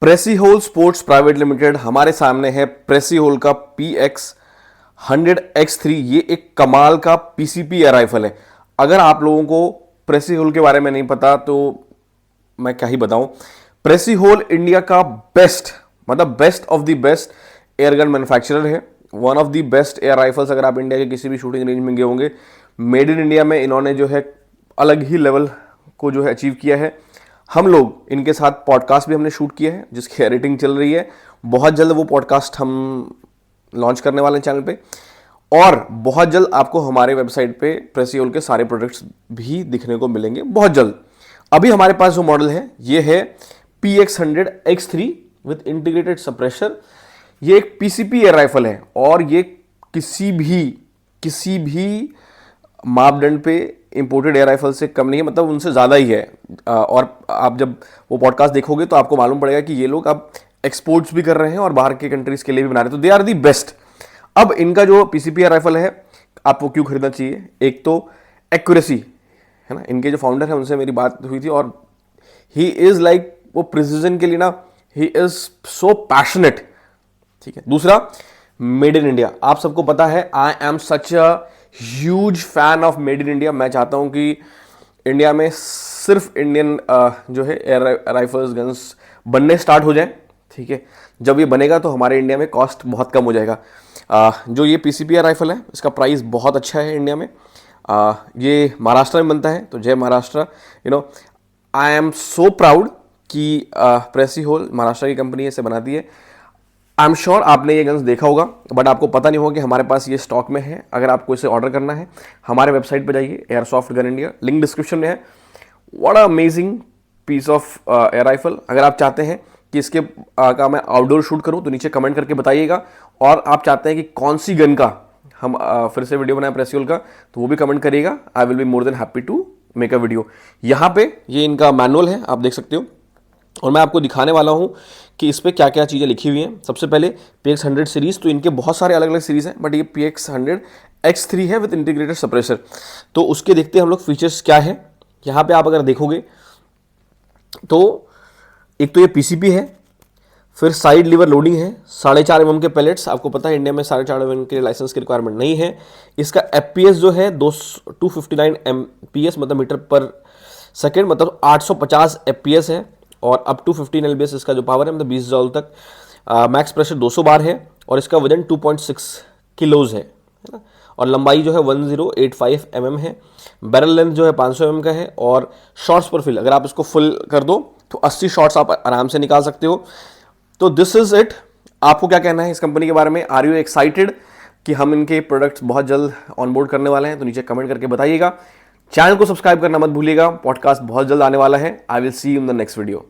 प्रेसीहोल sports private limited, हमारे सामने है प्रेसीहोल का PX100X3। ये एक कमाल का पीसीपी एयर राइफल है। अगर आप लोगों को प्रेसीहोल के बारे में नहीं पता तो मैं क्या ही बताऊं। प्रेसीहोल इंडिया का बेस्ट, मतलब best of the best airgun manufacturer है। One of the best air rifles, अगर आप इंडिया के किसी भी शूटिंग रेंज में गए होंगे, मेड इन इंडिया में इन्होंने जो है अलग ही लेवल को जो है अचीव किया है। हम लोग इनके साथ पॉडकास्ट भी हमने शूट किया है जिसकी एडिटिंग चल रही है। बहुत जल्द वो पॉडकास्ट हम लॉन्च करने वाले हैं चैनल पे, और बहुत जल्द आपको हमारे वेबसाइट पे प्रेसीहोल के सारे प्रोडक्ट्स भी दिखने को मिलेंगे बहुत जल्द। अभी हमारे पास जो मॉडल है ये है PX100X3 विद इंटीग्रेटेड सप्रेशर। ये एक पीसीपी एयर राइफल है और ये किसी भी मापदंड पे इंपोर्टेड एयर राइफल से कम नहीं है, मतलब उनसे ज़्यादा ही है। और आप जब वो पॉडकास्ट देखोगे तो आपको मालूम पड़ेगा कि ये लोग अब एक्सपोर्ट्स भी कर रहे हैं और बाहर के कंट्रीज के लिए भी बना रहे हैं, तो दे आर दी बेस्ट। अब इनका जो पीसीपी एयर राइफल है आपको क्यों खरीदना चाहिए? एक तो एक्यूरेसी है ना, इनके जो फाउंडर है उनसे मेरी बात हुई थी और ही इज़ लाइक, वो प्रिसीजन के लिए ना ही इज़ सो पैशनेट, ठीक है। दूसरा, मेड इन इंडिया। आप सबको पता है I am such a huge fan of made in India. मैं चाहता हूं कि इंडिया में सिर्फ इंडियन जो है एयर राइफल्स गन्स बनने स्टार्ट हो जाएं, ठीक है। जब ये बनेगा तो हमारे इंडिया में कॉस्ट बहुत कम हो जाएगा। जो ये पीसीपी एयर राइफल है इसका प्राइस बहुत अच्छा है इंडिया में। ये महाराष्ट्र में बनता है, तो जय Maharashtra. I am so proud कि प्रेसीहोल महाराष्ट्र की कंपनी इसे बनाती है। आई एम श्योर आपने ये गन्स देखा होगा, बट आपको पता नहीं होगा कि हमारे पास ये स्टॉक में है। अगर आपको इसे ऑर्डर करना है हमारे वेबसाइट पे जाइए, airsoft gun India, link description में है। What a amazing piece of air rifle. अगर आप चाहते हैं कि इसके का मैं आउटडोर शूट करूं तो नीचे कमेंट करके बताइएगा, और आप चाहते हैं कि कौन सी गन का हम फिर से वीडियो बनाएं प्रेसीहोल का, तो वो भी कमेंट करिएगा। I will be more than happy to make a video. यहाँ पे ये इनका मैनुअल है, आप देख सकते हो, और मैं आपको दिखाने वाला हूँ कि इस पर क्या क्या चीज़ें लिखी हुई हैं। सबसे पहले PX100 सीरीज़, तो इनके बहुत सारे अलग अलग सीरीज़ हैं, बट ये PX100X3 है विद इंटीग्रेटेड सप्रेसर। तो उसके देखते हैं हम लोग फीचर्स क्या है। यहाँ पे आप अगर देखोगे तो एक तो ये PCP है, फिर साइड लीवर लोडिंग है, 4.5 mm के पैलेट्स। आपको पता है इंडिया में 4.5 mm के लाइसेंस की रिक्वायरमेंट नहीं है। इसका FPS जो है 259 MPS, मतलब मीटर पर सेकेंड, मतलब 850 FPS है, और अप टू 15 LBS इसका जो पावर है, मतलब 20 जॉल तक। मैक्स प्रेशर 200 बार है, और इसका वजन 2.6 किलोज है ना। और लंबाई जो है 1085 mm है। बैरल लेंथ जो है 500 mm का है, और शॉट्स पर फिल अगर आप इसको फुल कर दो तो 80 शॉट्स आप आराम से निकाल सकते हो। तो दिस इज इट। आपको क्या कहना है इस कंपनी के बारे में? आर यू एक्साइटेड कि हम इनके प्रोडक्ट्स बहुत जल्द ऑनबोर्ड करने वाले हैं? तो नीचे कमेंट करके बताइएगा। चैनल को सब्सक्राइब करना मत भूलिएगा। पॉडकास्ट बहुत जल्द आने वाला है। I will see you in the next video.